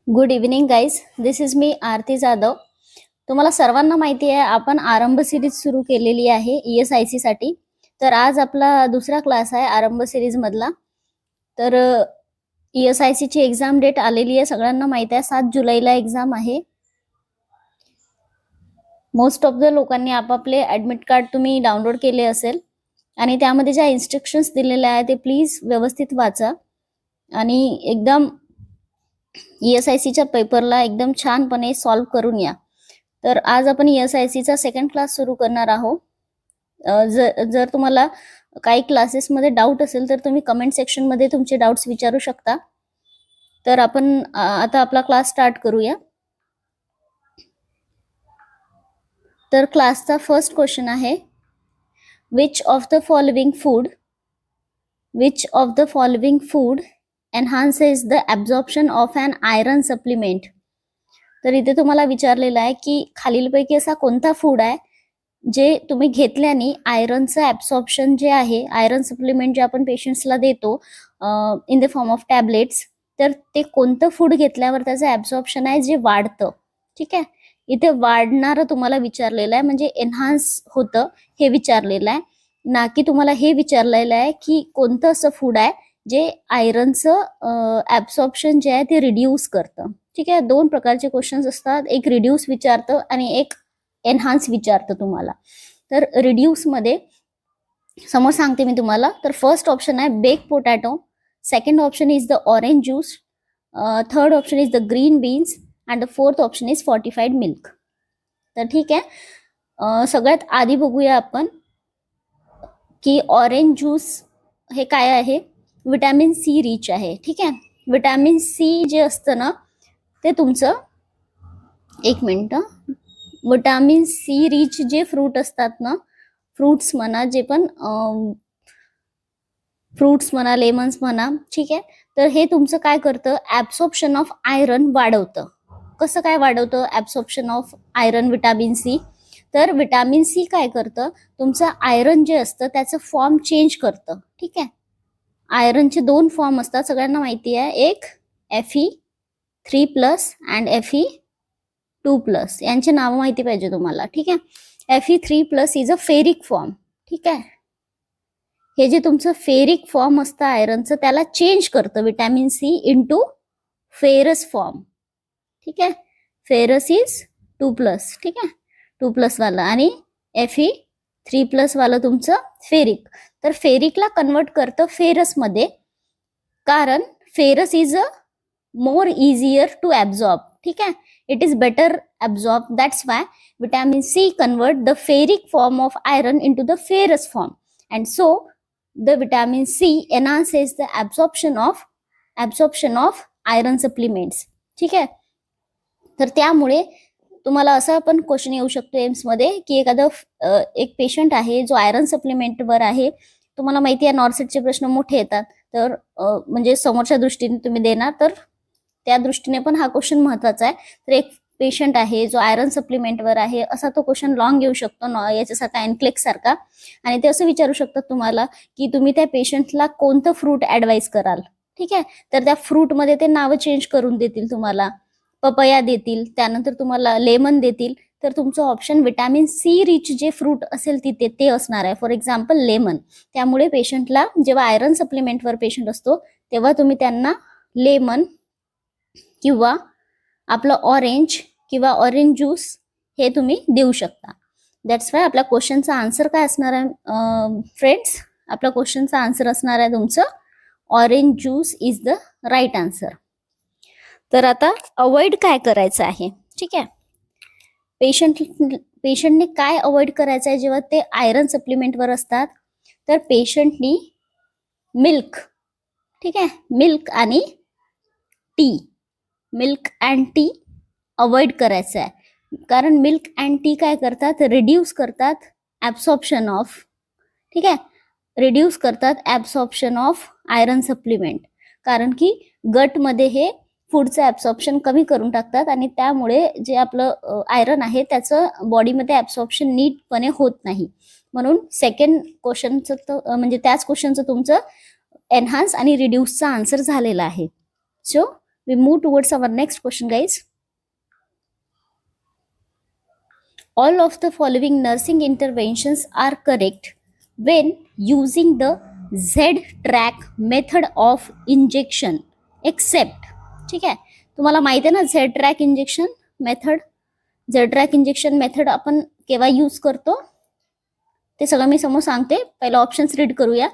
Good evening guys. This is me Aarti Jadhav. तुम्हाला सर्वांना माहिती आहे आपण आरंभ सिरीज सुरू केलेली आहे ESIC साठी. तर आज आपला दुसरा क्लास आहे आरंभ सिरीज मधला. तर ESIC ची एक्झाम डेट आलेली आहे, सगळ्यांना माहिती आहे 7 जुलैला एक्झाम आहे. मोस्ट ऑफ द लोकांनी आपापले ऍडमिट कार्ड तुम्ही डाउनलोड केले असेल आणि त्यामध्ये ज्या इन्स्ट्रक्शन्स दिलेल्या आहेत ते प्लीज व्यवस्थित वाचा आणि एकदम ESIC च्या पेपरला एकदम छानपणे सॉल्व्ह करून या. तर आज आपण ESIC चा सेकंड क्लास सुरू करणार आहोत. जर तुम्हाला काही क्लासेस मध्ये डाऊट असेल तर तुम्ही कमेंट सेक्शन मध्ये तुमचे डाउट्स विचारू शकता. तर आपण आता आपला क्लास स्टार्ट करूया. तर क्लासचा फर्स्ट क्वेश्चन आहे, which of the following food enhances the absorption of an iron supplement. तर इथे तुम्हाला विचारलेलं आहे की खालीलपैकी असा कोणता फूड आहे जे तुम्ही घेतल्याने आयरनचं ॲब्सॉर्प्शन जे आहे, आयरन सप्लिमेंट जे आपण पेशंट्सला देतो in the form of tablets, तर ते कोणतं फूड घेतल्यावर त्याचं ॲब्सॉर्प्शन आहे जे वाढतं. ठीक आहे, इथे वाढणारं तुम्हाला विचारलेलं आहे, म्हणजे एनहान्स होतं हे विचारलेलं आहे, ना की तुम्हाला हे विचारलेलं आहे की कोणतं असं फूड आहे जे आयरनचं ॲब्सॉर्प्शन जे आहे ते रिड्यूस करतं. ठीक आहे, दोन प्रकारचे क्वेश्चन्स असतात, एक रिड्यूस विचारतं आणि एक एनहान्स विचारतं तुम्हाला. तर रिड्यूस मध्ये समोर सांगते मी तुम्हाला. तर फर्स्ट ऑप्शन आहे bake potato, second option is the orange juice, third option is the green beans and the fourth option is fortified milk. तर ठीक आहे, सगळ्यात आधी बघूया आपण की ऑरेंज ज्यूस हे काय आहे. विटॅमिन सी रिच आहे. ठीक आहे, विटॅमिन सी जे असतं ना ते तुमचं, एक मिनिट, विटॅमिन सी रिच जे फ्रूट असतात ना, फ्रूट्स म्हणा, जे पण फ्रूट्स म्हणा, लेमन्स म्हणा, ठीक आहे, तर हे तुमचं काय करतं, ॲब्सॉर्प्शन ऑफ आयरन वाढवतं. कसं काय वाढवतं absorption of iron vitamin C? तर विटॅमिन सी काय करतं, तुमचं आयरन जे असतं त्याचं फॉर्म चेंज करतं. ठीक आहे, आयरनचे दोन फॉर्म असतात, सगळ्यांना माहिती आहे, एक Fe3+ अँड Fe2+. यांचे नाव माहिती पाहिजे तुम्हाला. ठीक आहे, Fe3+ is a ferric form. ठीक आहे, हे जे तुमचं फेरिक फॉर्म असतं आयरनचं त्याला चेंज करतं vitamin C into ferrous form. ठीक आहे, फेरस इज 2+. ठीक आहे, 2+ वाला, आणि Fe3+ वाला तुमचं फेरिक. तर फेरिकला कन्वर्ट करतं फेरस मध्ये, कारण ferrous is a more easier to absorb. ठीक आहे, it is better absorb. That's why vitamin C convert the ferric form of iron into the ferrous form, and so the vitamin C enhances the absorption of iron supplements. ठीक आहे, तर त्यामुळे तुम्हाला असा पण question येऊ शकतो एम्स मध्ये की एक पेशंट आहे जो आयरन सप्लिमेंटवर आहे. तुम्हाला माहिती आहे नॉर्सेटचे प्रश्न मोठे येतात, तर म्हणजे समोरच्या दृष्टीने तुम्ही देणार, तर त्या दृष्टीने पण हा क्वेश्चन महत्वाचा आहे. तर एक पेशंट आहे जो आयरन सप्लिमेंटवर आहे, असा तो क्वेश्चन लॉंग येऊ शकतो याच्यासारखा, एनक्लेक्स सारखा, आणि ते असं विचारू शकतात तुम्हाला की तुम्ही त्या पेशंटला कोणतं फ्रूट ऍडवाइस कराल. ठीक आहे, तर त्या फ्रूटमध्ये ते नावं चेंज करून देतील, तुम्हाला पपया देतील, त्यानंतर तुम्हाला लेमन देतील. तर तुमचं ऑप्शन विटॅमिन सी रिच जे फ्रूट असेल तिथे ते असणार आहे, फॉर एक्झाम्पल लेमन. त्यामुळे पेशंटला जेव्हा आयरन सप्लिमेंटवर पेशंट असतो तेव्हा तुम्ही त्यांना लेमन किंवा आपलं ऑरेंज किंवा ऑरेंज ज्यूस हे तुम्ही देऊ शकता. दॅट्स वाय आपल्या क्वेश्चनचा आन्सर काय असणार आहे फ्रेंड्स, आपल्या क्वेश्चनचा आन्सर असणार आहे तुमचं orange juice is the right answer. तर आता अवॉइड काय करायचं आहे. ठीक आहे, पेशंटने काय अवॉइड करायचं आहे जेव्हा ते आयरन सप्लिमेंटवर असतात. तर पेशंटनी मिल्क, ठीक आहे, मिल्क अँड टी अवॉइड करायचं आहे, कारण मिल्क अँड टी काय करतात, रिड्यूस करतात ॲब्सॉर्प्शन ऑफ, ठीक आहे, रिड्यूस करतात ॲब्सॉर्प्शन ऑफ आयरन सप्लिमेंट, कारण की गटमध्ये हे फूडचं ॲब्सॉर्प्शन कमी करून टाकतात आणि त्यामुळे जे आपलं आयरन आहे त्याचं बॉडीमध्ये ॲब्सॉर्प्शन नीटपणे होत नाही. म्हणून सेकंड क्वेश्चनचं म्हणजे त्याच क्वेश्चनचं तुमचं एनहान्स आणि रिड्यूसचा आन्सर झालेला आहे. So We move towards our next question, guys. All of the following nursing interventions are correct when using the Z-track method of injection except, ठीक आहे, तुम्हाला माहिती आहे ना Z-track injection method. Z-track injection method आपण केव्हा यूज करतो ते सगळं मी समोर सांगते. पहिला ऑप्शन्स रीड करूया.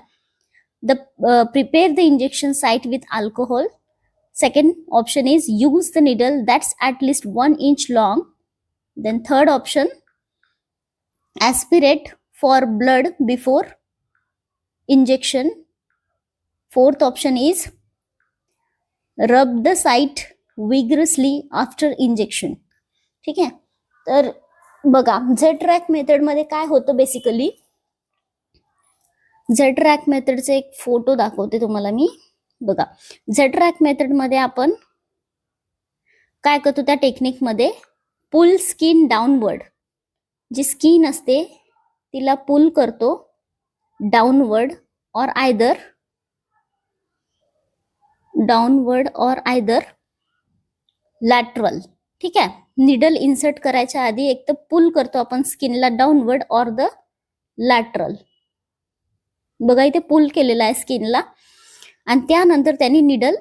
Prepare the injection site with alcohol. Second option is use the needle that's at least 1 inch long. Then third option, aspirate for blood before injection. Fourth option is rub the site vigorously after injection. ठीक आहे. तर बघा Z-track method मध्ये काय होतं basically. Z-track मेथडचे एक photo दाखवते तुम्हाला मी. बघा Z-track मेथड मध्ये आपण काय करतो त्या टेक्निक मध्ये, पुल स्किन डाउनवर्ड, जी स्किन असते तिला पुल करतो डाउनवर्ड और आयदर लॅटरल. ठीक आहे. निडल इन्सर्ट करायच्या आधी एक तर पुल करतो आपण स्किनला डाउनवर्ड और द लॅटरल. बघा इथे पुल केलेला आहे स्किनला आणि त्यानंतर त्यांनी निडल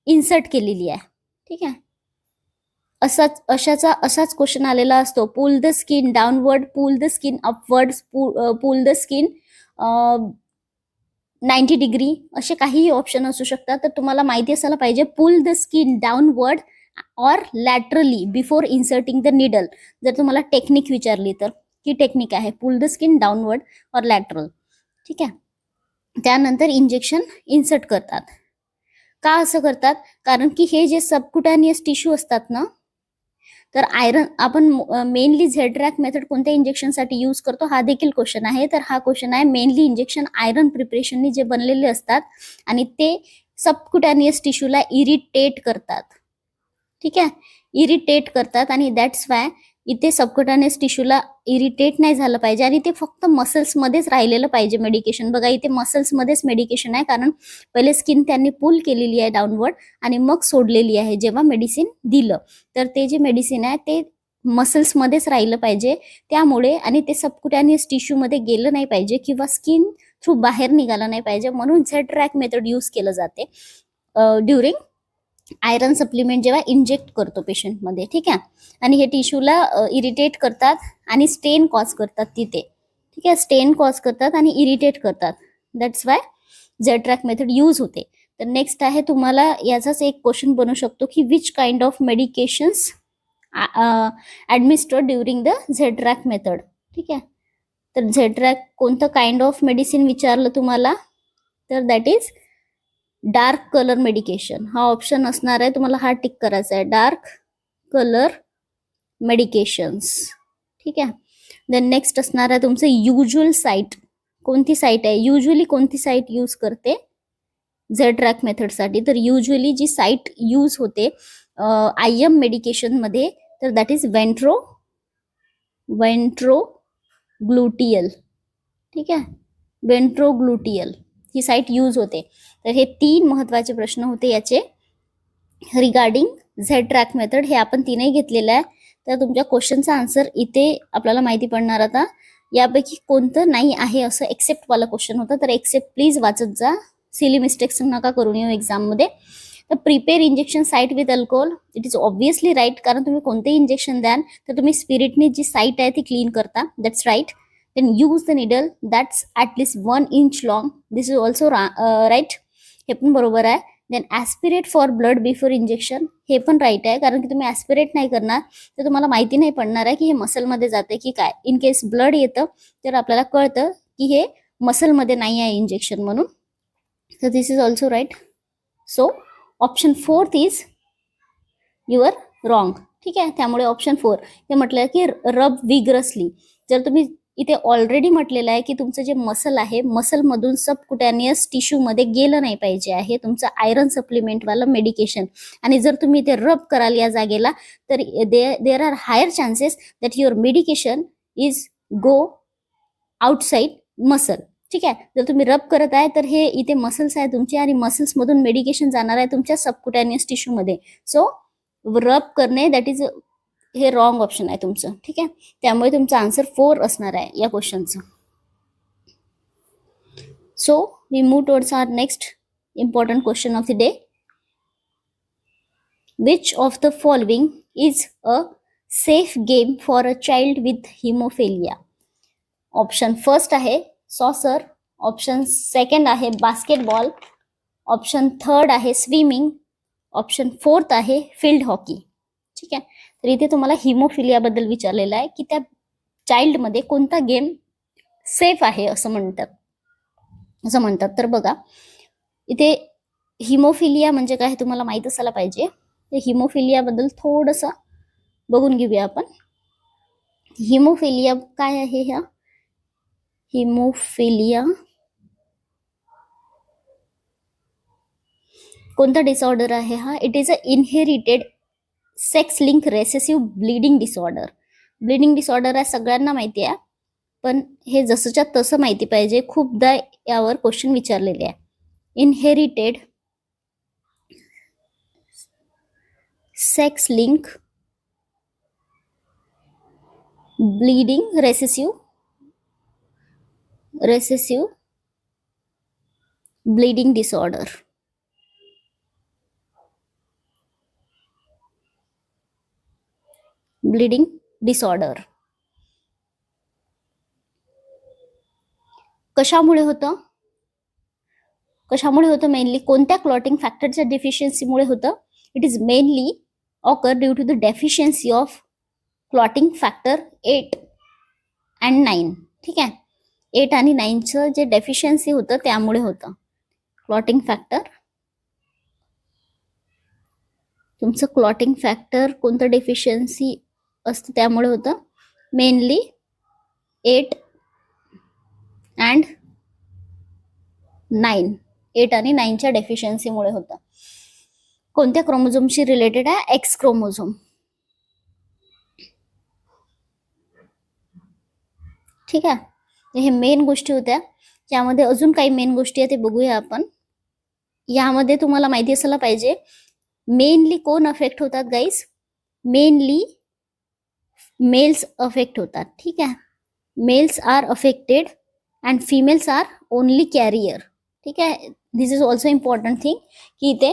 इन्सर्ट केलेली आहे. ठीक आहे. असाच क्वेश्चन आलेला असतो. Pull the skin downward, pull the skin upward, pull the skin 90 degree, असे काही ऑप्शन असू शकतात. तर तुम्हाला माहिती असायला पाहिजे पुल द स्किन डाउनवर्ड और laterally before inserting the needle. जर तुम्हाला टेक्निक विचारली तर ही टेक्निक आहे पुल द स्किन डाउनवर्ड और लॅटरल. ठीक आहे. त्यानंतर इंजेक्शन इन्सर्ट करतात. का असं करतात? कारण की हे जे सबक्युटॅनियस टिश्यू असतात ना, तर आयरन आपण मेनली Z-track मेथड कोणत्या इंजेक्शनसाठी यूज करतो हा देखील क्वेश्चन आहे. तर हा क्वेश्चन आहे मेनली इंजेक्शन आयरन प्रिपरेशननी जे बनलेले असतात आणि ते सबक्युटॅनियस टिश्यूला इरिटेट करतात. ठीक आहे. इरिटेट करतात आणि दॅट्स वाय इथे सबक्युटॅनियस टिश्यूला इरिटेट नाही झालं पाहिजे आणि ते फक्त मसल्स मध्येच राहिलेलं पाहिजे मेडिकेशन. बघा इथे मसल्स मध्येच मेडिकेशन आहे कारण पहिले स्किन त्यांनी पुल केलेली आहे डाउनवर्ड आणि मग सोडलेली आहे जेव्हा मेडिसिन दिलं. तर ते जे मेडिसिन आहे ते मसल्स मध्येच राहिलं पाहिजे त्यामुळे, आणि ते सबक्युटॅनियस टिश्यू मध्ये गेलं नाही पाहिजे किंवा स्किन थ्रू बाहेर निघालं नाही पाहिजे. म्हणून Z-track मेथड यूज केलं जाते ड्युरिंग आयरन सप्लिमेंट जेव्हा इंजेक्ट करतो पेशंटमध्ये. ठीक आहे. आणि हे टिश्यूला इरिटेट करतात आणि स्टेन कॉज करतात तिथे. ठीक आहे. स्टेन कॉज करतात आणि इरिटेट करतात. That's why Z-track method use होते. तर नेक्स्ट आहे तुम्हाला याचाच एक क्वेश्चन बनू शकतो की which kind of medications administered during the Z-track method. ठीक आहे. तर Z-track कोणतं काइंड ऑफ मेडिसिन विचारलं तुम्हाला तर that is dark colour medication. हा ऑप्शन असणार आहे, तुम्हाला हा टिक करायचा आहे, डार्क कलर मेडिकेशन्स. ठीक आहे. देन नेक्स्ट असणार आहे तुमचं युज्युअल साईट. कोणती साईट आहे, युज्युअली कोणती साईट यूज करते Z-track मेथडसाठी? तर युज्युअली जी साईट यूज होते IM मेडिकेशन मध्ये तर दॅट इज वेंट्रोग्लुटियल. ठीक आहे. वेंट्रोग्लुटियल ही साईट यूज होते. तर हे 3 महत्वाचे प्रश्न होते याचे रिगार्डिंग Z-track मेथड. हे आपण 3ही घेतलेलं आहे. तर तुमच्या क्वेश्चनचा आन्सर इथे आपल्याला माहिती पडणार. आता यापैकी कोणतं नाही आहे असं एक्सेप्ट वाला क्वेश्चन होता. तर एक्सेप्ट प्लीज वाचत जा, सिली मिस्टेक्स नका करून येऊ एक्झाम मध्ये. तर prepare injection site with alcohol, it is obviously right. कारण तुम्ही कोणतेही इंजेक्शन द्याल तर तुम्ही स्पिरिटने जी साईट आहे ती क्लीन करता. That's right. Then use the needle that's at least 1 inch long. This is also right. हे पण बरोबर आहे. Then aspirate for blood before injection. हे पण राईट आहे कारण की तुम्ही ऍस्पिरेट नाही करणार तर तुम्हाला माहिती नाही पडणार आहे की हे मसल मध्ये जाते की काय. इन केस ब्लड येतं तर आपल्याला कळतं की हे मसल मध्ये नाही आहे इंजेक्शन म्हणून. तर this is also right. So option 4 is your wrong. ठीक आहे. त्यामुळे ऑप्शन 4 हे म्हटलं की रब विग्रसली. जर तुम्ही इथे ऑलरेडी म्हटलेलं आहे की तुमचं जे मसल आहे मसल मधून सबक्युटॅनियस टिश्यू मध्ये गेलं नाही पाहिजे आहे तुमचं आयरन सप्लिमेंट वाला मेडिकेशन, आणि जर तुम्ही इथे रब कराल या जागेला तर there are higher chances that your medication is go outside muscle. ठीक आहे. जर तुम्ही रब करत आहे तर हे इथे मसल्स आहे तुमचे आणि मसल्स मधून मेडिकेशन जाणार आहे तुमच्या सबक्युटॅनियस टिश्यू मध्ये. सो रब करणे दॅट इज हे रॉंग ऑप्शन आहे तुमचं. ठीक आहे. त्यामुळे तुमचा आन्सर 4 असणार आहे या क्वेश्चनचं. So we move towards our next important question of the day. Which of the following is a safe game for a child with hemophilia? Option first आहे सॉसर, ऑप्शन सेकंड आहे बास्केटबॉल, ऑप्शन थर्ड आहे swimming, option fourth आहे field hockey. ठीक आहे. तर इथे तुम्हाला haemophilia बद्दल विचारलेलं आहे की त्या चाइल्ड मध्ये कोणता गेम सेफ आहे असं म्हणतात. तर बघा इथे हिमोफिलिया म्हणजे काय हे तुम्हाला माहित असायला पाहिजे. हिमोफिलिया बद्दल थोडंसं बघून घेऊया आपण. हिमोफिलिया काय आहे? ह्या हिमोफिलिया कोणता डिसऑर्डर आहे हा? It is a inherited sex link recessive bleeding disorder. Bleeding disorder आहे सगळ्यांना माहिती आहे, पण हे जसंच्या तसं माहिती पाहिजे. खूपदा यावर क्वेश्चन विचारलेले आहे. Inherited sex link bleeding recessive bleeding disorder. Bleeding disorder कशामुळे होतं? मेनली कोणत्या क्लॉटिंग फॅक्टरच्या डेफिशियन्सीमुळे होतं? It is mainly occur due to the deficiency of clotting factor 8 and 9. ठीक आहे. 8 आणि 9चं जे डेफिशियन्सी होतं त्यामुळे होतं. क्लॉटिंग फॅक्टर तुमचं क्लॉटिंग फॅक्टर कोणतं डेफिशियन्सी असतं त्यामुळे होतं. Mainly 8 and 9. 8 आणि 9च्या डेफिशियन्सीमुळे होतं. कोणत्या क्रोमोझोमशी रिलेटेड आहे? X chromosome. ठीक आहे. हे मेन गोष्टी होत्या. यामध्ये अजून काही मेन गोष्टी आहेत ते बघूया आपण. यामध्ये तुम्हाला माहिती असायला पाहिजे मेनली कोण अफेक्ट होतात गाईज? मेनली मेल्स अफेक्ट होतात. ठीक आहे. Males are affected and females are only carrier. ठीक आहे. This is also important thing की इथे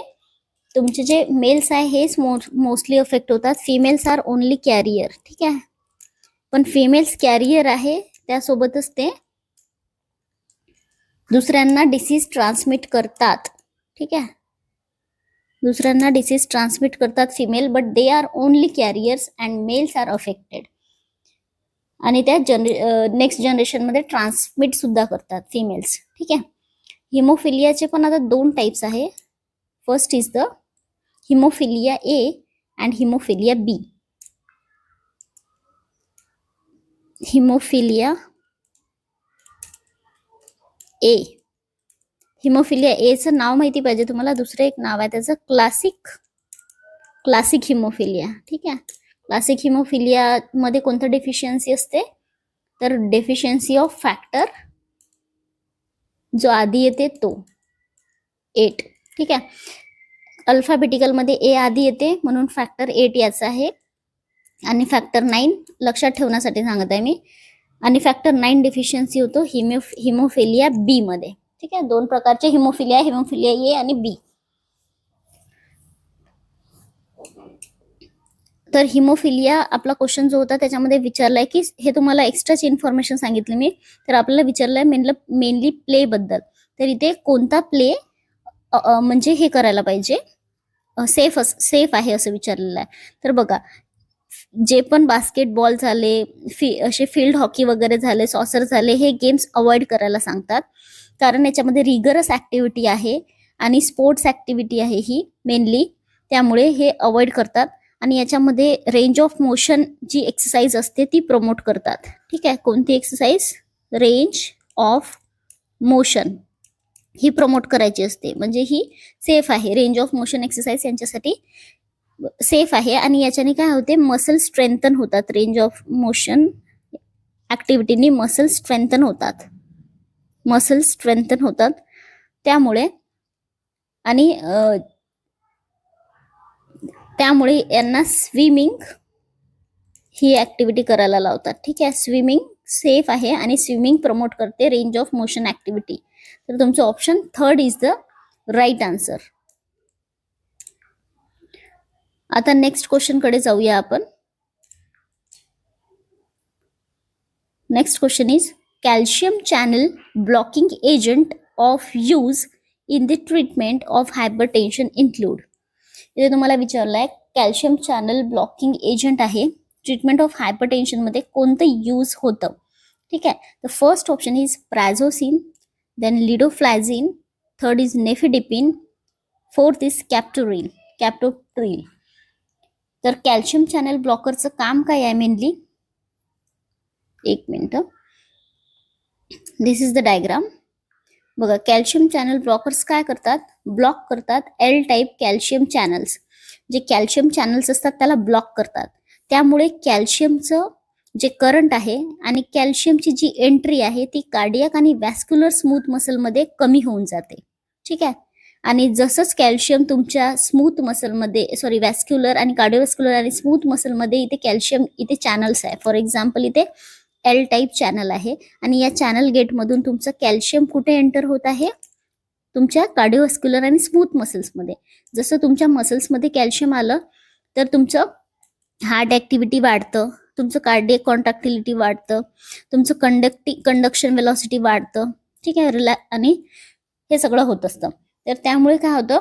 तुमचे जे मेल्स आहे हेच मोस्टली अफेक्ट होतात. Females are only carrier. ठीक आहे. पण फिमेल्स कॅरियर आहे त्यासोबतच ते दुसऱ्यांना डिसीज ट्रान्समिट करतात. ठीक आहे. दुसऱ्यांना डिसीज ट्रान्समिट करतात female, but they are only carriers and mails are affected. आणि त्या नेक्स्ट जनरेशनमध्ये ट्रान्समिट सुद्धा करतात फिमेल्स. ठीक आहे. हिमोफिलियाचे पण आता 2 टाइप्स आहे. First is the haemophilia A and haemophilia B. Haemophilia A. Haemophilia एचं नाव माहिती पाहिजे तुम्हाला. दुसरं एक नाव आहे त्याचं क्लासिक हिमोफिलिया. ठीक आहे. क्लासिक हिमोफिलिया मध्ये कोणतं डेफिशियन्सी असते? तर डेफिशियन्सी ऑफ फॅक्टर जो आधी येते तो 8. ठीक आहे. अल्फाबेटिकल मध्ये ए आधी येते म्हणून फॅक्टर 8 याचा आहे. आणि फॅक्टर 9 लक्षात ठेवण्यासाठी सांगत आहे मी. आणि फॅक्टर 9 डेफिशियन्सी होतो हिमोफिलिया बी मध्ये. ठीक आहे. 2 प्रकारचे हिमोफिलिया ए आणि बी. तर हिमोफिलिया आपला क्वेश्चन जो होता त्याच्यामध्ये विचारलाय की हे तुम्हाला एक्स्ट्राची इन्फॉर्मेशन सांगितली मी. तर आपल्याला विचारलंय मेनली प्ले बद्दल. तर इथे कोणता प्ले म्हणजे हे करायला पाहिजे सेफ आहे असं विचारलेलं आहे. तर बघा जे पण बास्केटबॉल झाले, असे फील्ड हॉकी वगैरे झाले, सॉसर झाले, हे गेम्स अवॉइड करायला सांगतात. कारण याच्यामध्ये रिगरस ऍक्टिव्हिटी आहे आणि स्पोर्ट्स ऍक्टिव्हिटी आहे ही मेनली. त्यामुळे हे अवॉइड करतात. आणि याच्यामध्ये रेंज ऑफ मोशन जी एक्सरसाइज असते ती प्रमोट करतात. ठीक आहे. कोणती एक्सरसाइज? रेंज ऑफ मोशन ही प्रमोट करायची असते. म्हणजे ही सेफ आहे. रेंज ऑफ मोशन एक्सरसाइज यांच्यासाठी सेफ आहे. आणि याच्याने काय होते? मसल स्ट्रेंथन होतात. रेंज ऑफ मोशन ऍक्टिव्हिटीनी मसल स्ट्रेंथन होतात. मसल्स स्ट्रेंथन होतात त्यामुळे, आणि त्यामुळे यांना स्विमिंग ही ऍक्टिव्हिटी करायला लावतात. ठीक आहे, स्विमिंग सेफ आहे आणि स्विमिंग प्रमोट करते रेंज ऑफ मोशन ऍक्टिव्हिटी. तर तुमचं option 3 is the right answer. आता नेक्स्ट क्वेश्चन कडे जाऊया आपण. Next question is calcium channel blocking agent of use in the treatment of hypertension include. इथे तुम्हाला विचारलंय कॅल्शियम चॅनल ब्लॉकिंग एजंट आहे ट्रीटमेंट ऑफ हायपरटेन्शन मध्ये कोणतं यूज होतं. ठीक आहे, the first option is prazosin, then lidoflazine, third is nifedipine, fourth is कॅप्टोप्रिल. तर कॅल्शियम चॅनल ब्लॉकरचं काम काय आहे मेनली. एक minute, this is the diagram. बघा, कॅल्शियम चॅनल ब्लॉकर्स काय करतात, ब्लॉक करतात एल टाईप कॅल्शियम चॅनल्स. जे कॅल्शियम चॅनल्स असतात त्याला ब्लॉक करतात. त्यामुळे कॅल्शियमचं जे करंट आहे आणि कॅल्शियमची जी एंट्री आहे ती कार्डियाक आणि वॅस्क्युलर स्मूथ मसलमध्ये कमी होऊन जाते. ठीक आहे, आणि जसंच कॅल्शियम तुमच्या स्मूथ मसलमध्ये, सॉरी वॅस्क्युलर आणि कार्डिओवॅस्क्युलर आणि स्मूथ मसलमध्ये इथे कॅल्शियम इथे चॅनल्स आहे. फॉर एक्झाम्पल इथे एल टाईप चॅनल आहे आणि या चॅनल गेटमधून तुमचं कॅल्शियम कुठे एंटर होत आहे, तुमच्या कार्डिओव्हास्क्युलर आणि स्मूथ मसल्समध्ये. जसं तुमच्या मसल्समध्ये कॅल्शियम आलं तर तुमचं हार्ट ऍक्टिव्हिटी वाढतं, तुमचं कार्डियक कॉन्ट्रॅक्टिलिटी वाढतं, तुमचं कंडक्शन वेलॉसिटी वाढतं. ठीक आहे, आणि हे सगळं होत असतं. तर त्यामुळे काय होतं,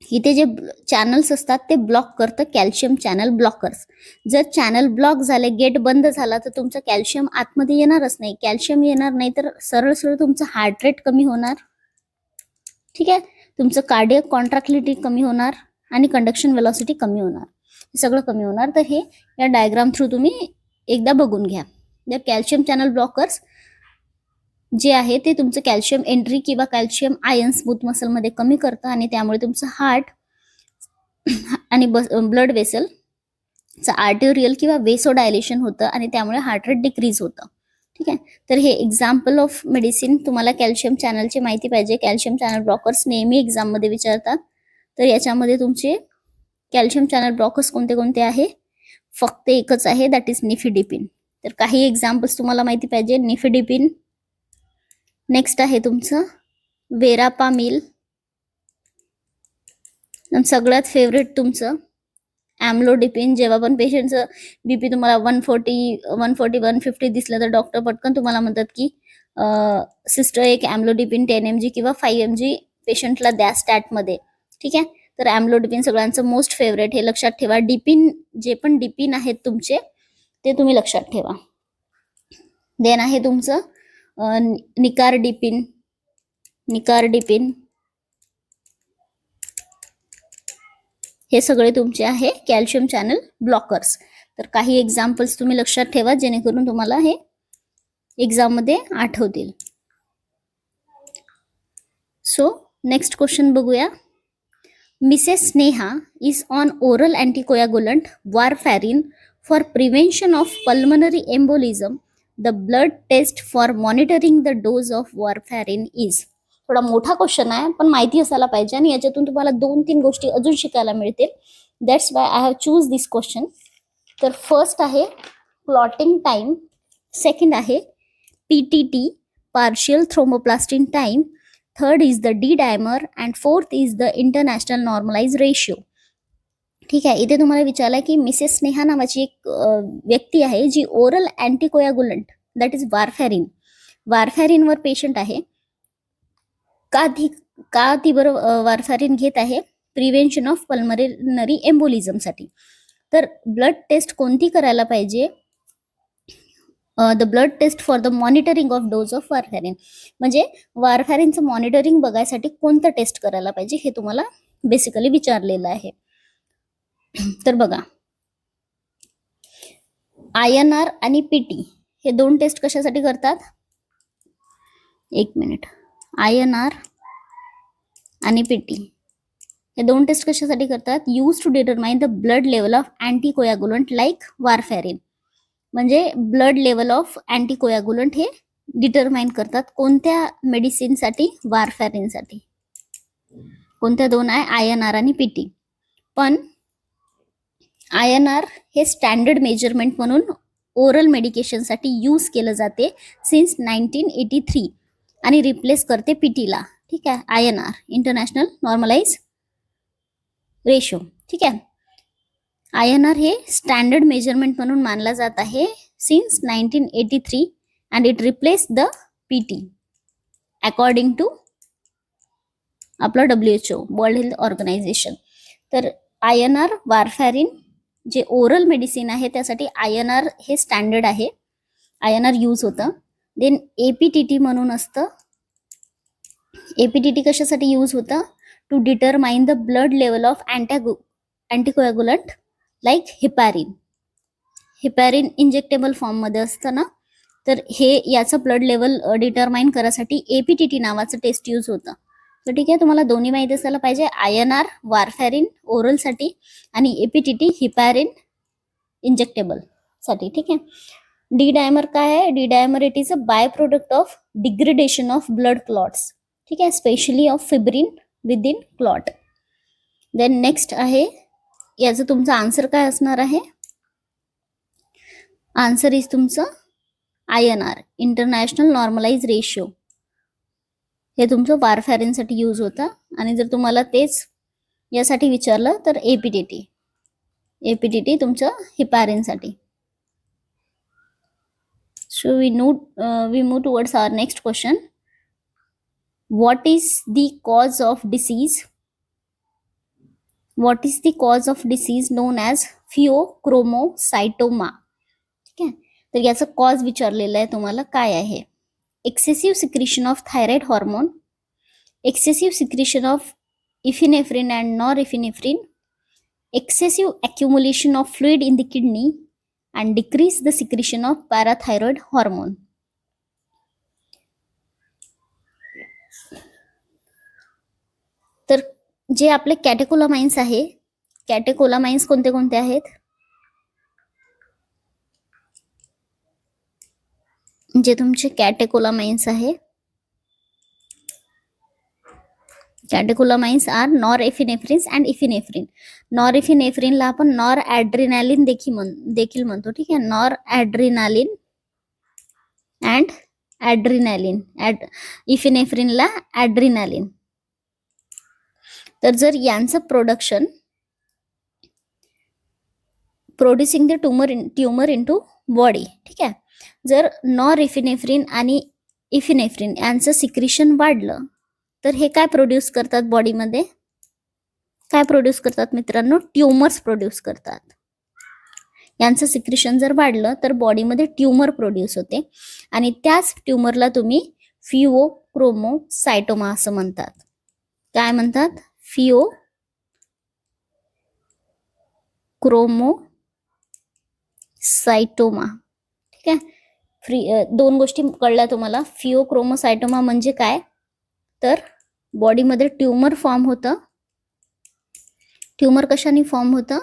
इथे जे चॅनल्स असतात ते ब्लॉक करतं कॅल्शियम चॅनल ब्लॉकर्स. जर चॅनल ब्लॉक झाले, गेट बंद झाला, तर तुमचं कॅल्शियम आतमध्ये येणारच नाही. कॅल्शियम येणार नाही तर सरळ सरळ तुमचं हार्ट रेट कमी होणार. ठीक आहे, तुमचं कार्डियक कॉन्ट्रॅक्टिलिटी कमी होणार आणि कंडक्शन वेलॉसिटी कमी होणार, हे सगळं कमी होणार. तर हे या डायग्राम थ्रू तुम्ही एकदा बघून घ्या. जर कॅल्शियम चॅनल ब्लॉकर्स जे आहे ते तुमचं कॅल्शियम एंट्री किंवा कॅल्शियम आयन स्मूथ मसलमध्ये कमी करतं आणि त्यामुळे तुमचं हार्ट आणि ब्लड वेसलचं आर्टेरियल किंवा वेसो डायलेशन होतं आणि त्यामुळे हार्ट रेट डिक्रीज होतं. ठीक आहे, तर हे एक्झाम्पल ऑफ मेडिसिन. तुम्हाला कॅल्शियम चॅनलची माहिती पाहिजे, कॅल्शियम चॅनल ब्लॉकर्स नेहमी एक्झाममध्ये विचारतात. तर याच्यामध्ये तुमचे कॅल्शियम चॅनल ब्लॉकर्स कोणते कोणते आहे, फक्त एकच आहे, दॅट इज निफिडिपिन. तर काही एक्झाम्पल्स तुम्हाला माहिती पाहिजे. निफिडिपिन, नेक्स्ट आहे तुमचं वेरापामिल, सगळ्यात फेवरेट तुमचं ॲम्लोडिपिन. जेव्हा पण पेशंटचं बीपी तुम्हाला 140, 150 दिसलं तर डॉक्टर पटकन तुम्हाला म्हणतात की सिस्टर एक ॲम्लोडिपिन 10 mg किंवा 5 mg पेशंटला द्या स्टॅटमध्ये. ठीक आहे, तर ॲम्लोडिपिन सगळ्यांचं मोस्ट फेवरेट, हे लक्षात ठेवा. डिपिन, जे पण डिपिन आहेत तुमचे ते तुम्ही लक्षात ठेवा. देन आहे तुमचं निकार्डिपिन. हे सगळे तुमचे आहे कॅल्शियम चॅनल ब्लॉकर्स. तर काही एक्झाम्पल्स तुम्ही लक्षात ठेवा जेणेकरून तुम्हाला हे एक्झाम मध्ये आठवतील. सो नेक्स्ट क्वेश्चन बघूया. Mrs Sneha is on oral anticoagulant warfarin for prevention of pulmonary embolism. The blood test for monitoring the dose of warfarin is. थोडा मोठा क्वेश्चन आहे पण माहिती असायला पाहिजे आणि याच्यातून तुम्हाला 2-3 गोष्टी अजून शिकायला मिळतील. That's why I have choose this question. तर फर्स्ट आहे क्लॉटिंग टाइम, सेकंड आहे PTT partial thromboplastin time, third is the D dimer and fourth is the international normalise ratio. ठीक आहे, इथे तुम्हाला विचारलंय की मिसेस स्नेहा नावाची एक व्यक्ती आहे जी ओरल अँटीकोयागुलंट दॅट इज वारफॅरिनवर पेशंट आहे. का ती बरं वारफॅरिन घेत आहे, प्रिव्हेन्शन ऑफ पल्मनरी एम्बोलिझमसाठी. तर ब्लड टेस्ट कोणती करायला पाहिजे, the blood test for the monitoring of dose of warfarin. म्हणजे वारफॅरिनचं मॉनिटरिंग बघायसाठी कोणतं टेस्ट करायला पाहिजे हे तुम्हाला बेसिकली विचारलेलं आहे. तर बघा, INR आणि PT हे 2 टेस्ट कशासाठी करतात, एक मिनिट. INR आणि PT हे 2 टेस्ट कशासाठी करतात, use to determine the blood level of anticoagulant like warfarin. म्हणजे ब्लड लेवल ऑफ अँटीकोयागुलंट हे डिटरमाइन करतात कोणत्या मेडिसिनसाठी, वारफॅरिनसाठी. कोणत्या दोन आहे, INR आणि PT. पण INR हे स्टँडर्ड मेजरमेंट म्हणून ओरल मेडिकेशनसाठी यूज केलं जाते सिन्स 1983 आणि रिप्लेस करते PTला. ठीक आहे, INR इंटरनॅशनल नॉर्मलाइज रेशो. ठीक आहे, INR हे स्टँडर्ड मेजरमेंट म्हणून मानला जात आहे since 1983 and it replace the PT according to आपलं WHO वर्ल्ड हेल्थ ऑर्गनायझेशन. तर INR वारफॅरिन जे ओरल मेडिसिन आहे त्यासाठी INR हे स्टँडर्ड आहे, INR यूज होतं. देन APTT म्हणून असतं. APTT कशासाठी यूज होतं, to determine the blood level of anticoagulant like heparin. Heparin injectable फॉर्ममध्ये असतं ना, तर हे याचं ब्लड लेवल डिटरमाइन करायसाठी APTT नावाचं टेस्ट यूज होतं. तर ठीक आहे, तुम्हाला दोन्ही माहिती असायला पाहिजे, INR वारफॅरिन ओरलसाठी आणि APTT हिपॅरिन इंजेक्टेबल साठी. ठीक आहे, डी डायमर काय आहे, D dimer it is a by product of degradation of blood clots. ठीक आहे, specially of fibrin with clot. Then next आहे, याचं तुमचं आन्सर काय असणार आहे, आन्सर इज तुमचं INR इंटरनॅशनल नॉर्मलाइज रेशिओ. हे तुमचं वारफॅरिनसाठी यूज होतं. आणि जर तुम्हाला तेच यासाठी विचारलं तर APTT तुमचं हिपॅरिनसाठी. So we move towards our next question. What is the cause of disease, what is the cause of disease known as pheochromocytoma. ठीक आहे, तर याचं कॉज विचारलेलं आहे तुम्हाला, काय आहे. Excessive secretion of thyroid hormone, excessive secretion of epinephrine and norepinephrine, excessive accumulation of fluid in the kidney and decrease the secretion of parathyroid hormone. तर जे आपले कॅटेकोलामाइन्स आहे, कॅटेकोलामाइन्स कोणते कोणते आहेत, जे तुमचे कॅटेकोलामाइन्स आहे, कॅटेकोलामाइन्स आर नॉरएफिनेफ्रिन्स अँड इफिनेफ्रिन. नॉरएफिनेफ्रिनला आपण नॉर ॲड्रिनालिन देखील म्हणतो. ठीक आहे, नॉर ॲड्रिनालिन अँड ॲड्रिनालिन, इफिनेफ्रिनला ॲड्रिनालिन. तर जर यांचं producing the tumour into body. ठीक आहे, जर नॉरएफिनेफ्रिन आणि इफिनेफ्रिन यांचं सिक्रिशन वाढलं तर हे काय प्रोड्यूस करतात बॉडीमध्ये, काय प्रोड्यूस करतात मित्रांनो, ट्यूमर्स प्रोड्यूस करतात. यांचं सिक्रिशन जर वाढलं तर बॉडीमध्ये ट्यूमर प्रोड्यूस होते आणि त्याच ट्यूमरला तुम्ही फिओक्रोमोसायटोमा असं म्हणतात. काय म्हणतात, फिओक्रोमोसायटोमा. ठीक आहे, दोन गोष्टी कळल्या तुम्हाला. फिओक्रोमोसायटोमा म्हणजे काय, तर बॉडीमध्ये ट्यूमर फॉर्म होतं. ट्यूमर कशाने फॉर्म होतं,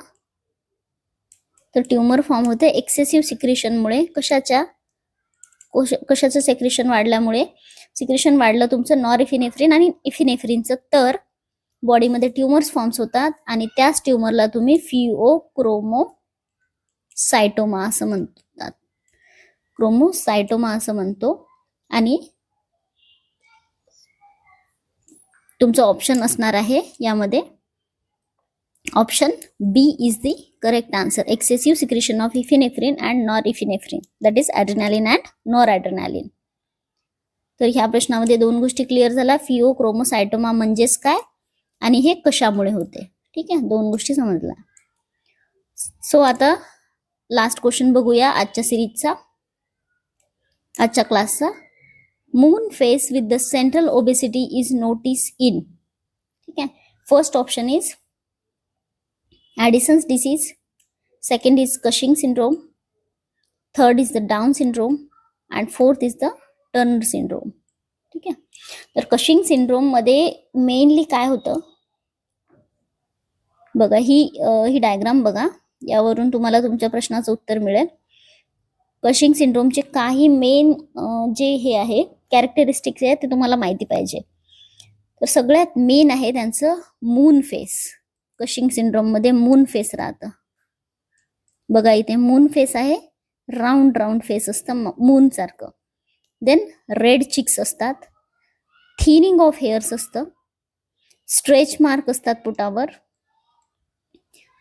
तर ट्यूमर फॉर्म होते एक्सेसिव्ह सिक्रिशनमुळे. कशाचं सिक्रिशन वाढल्यामुळे, सिक्रिशन वाढलं तुमचं नॉरइफिनेफ्रिन आणि इफिनेफ्रिनचं, तर बॉडीमध्ये ट्यूमर्स फॉर्म्स होतात आणि त्याच ट्यूमरला तुम्ही फिओक्रोमोसायटोमा असं म्हणतात, क्रोमोसायटोमा असं म्हणतो. आणि तुमचं ऑप्शन असणार आहे यामध्ये, option B is the correct answer, excessive secretion of epinephrine and norepinephrine, that is adrenaline and noradrenaline. तर ह्या प्रश्नामध्ये दोन गोष्टी क्लिअर झाल्या, फिओक्रोमोसायटोमा म्हणजेच काय आणि हे कशामुळे होते. ठीक आहे, दोन गोष्टी समजल्या. सो आता लास्ट क्वेश्चन बघूया आजच्या सिरीजचा, आजच्या क्लासचा. Moon face with the central obesity is notice in. ठीक आहे, first option is Addison's disease, second is Cushing syndrome, third is the down syndrome and fourth is the Turner syndrome. ठीक आहे, तर Cushing syndrome मध्ये mainly काय होतं बघा, ही diagram बघा, यावरून तुम्हाला तुमच्या प्रश्नाचं उत्तर मिळेल. कशिंग सिंड्रोमचे काही मेन जे हे आहे कॅरेक्टरिस्टिक्स आहे ते तुम्हाला माहिती पाहिजे. तर सगळ्यात मेन आहे त्यांचं मून फेस. कशिंग सिंड्रोम मध्ये मून फेस राहतं. बघा इथे मून फेस आहे, राऊंड राऊंड फेस असतं मून सारखं. देन रेड चिक्स असतात, थिनिंग ऑफ हेअर्स असतं, स्ट्रेच मार्क असतात पोटावर,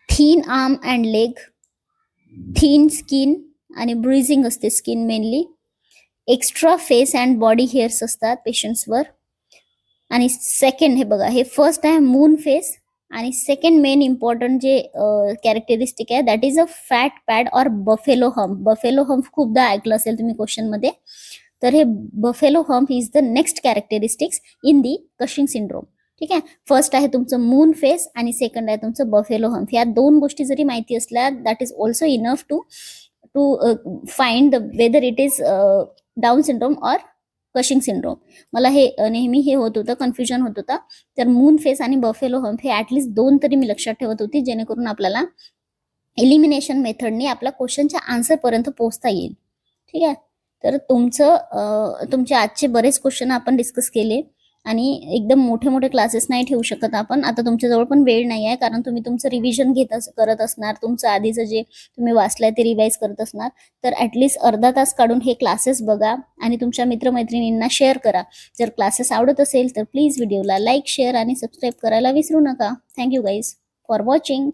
thin arm and leg, thin skin आणि ब्रुइजिंग असते skin mainly, extra face and body hairs असतात पेशंट्सवर. आणि सेकंड हे बघा, हे फर्स्ट आहे मून फेस आणि सेकंड मेन इम्पॉर्टंट जे कॅरेक्टरिस्टिक आहे that is a fat pad और बफेलो हम्प. बफेलो हम्प खूपदा ऐकलं असेल तुम्ही क्वेश्चन मध्ये. तर हे buffalo hump is the next characteristics in the Cushing syndrome. ठीक आहे, फर्स्ट आहे तुमचं मून फेस आणि सेकंड आहे तुमचं बफेलो हम्प. या दोन गोष्टी जरी माहिती असल्या that is also enough to find whether it is Down syndrome or Cushing syndrome. मला हे नेहमी हे होत होतं, कन्फ्युजन होत होतं. तर मून फेस आणि बफेलो हम्प हे ऍटलिस्ट दोन तरी मी लक्षात ठेवत होती, जेणेकरून आपल्याला एलिमिनेशन मेथडने आपल्या क्वेश्चनच्या आन्सर पर्यंत पोहोचता येईल. ठीक आहे, तर तुमचे आजचे बरेच क्वेश्चन आपण डिस्कस केले आणि एकदम मोठे मोठे क्लासेस नाही ठेवू शकत आपण. आता तुमच्याजवळ पण वेळ नाही आहे, कारण तुम्ही तुमचं रिव्हिजन करत असणार, तुमचं आधीचं जे तुम्ही वाचलंय ते रिवाइज करत असणार. तर ऍटलिस्ट अर्धा तास काढून हे क्लासेस बघा आणि तुमच्या मित्रमैत्रिणींना शेअर करा. जर क्लासेस आवडत असेल तर प्लीज व्हिडिओला लाईक, शेअर आणि सबस्क्राईब करायला विसरू नका. Thank you guys for watching.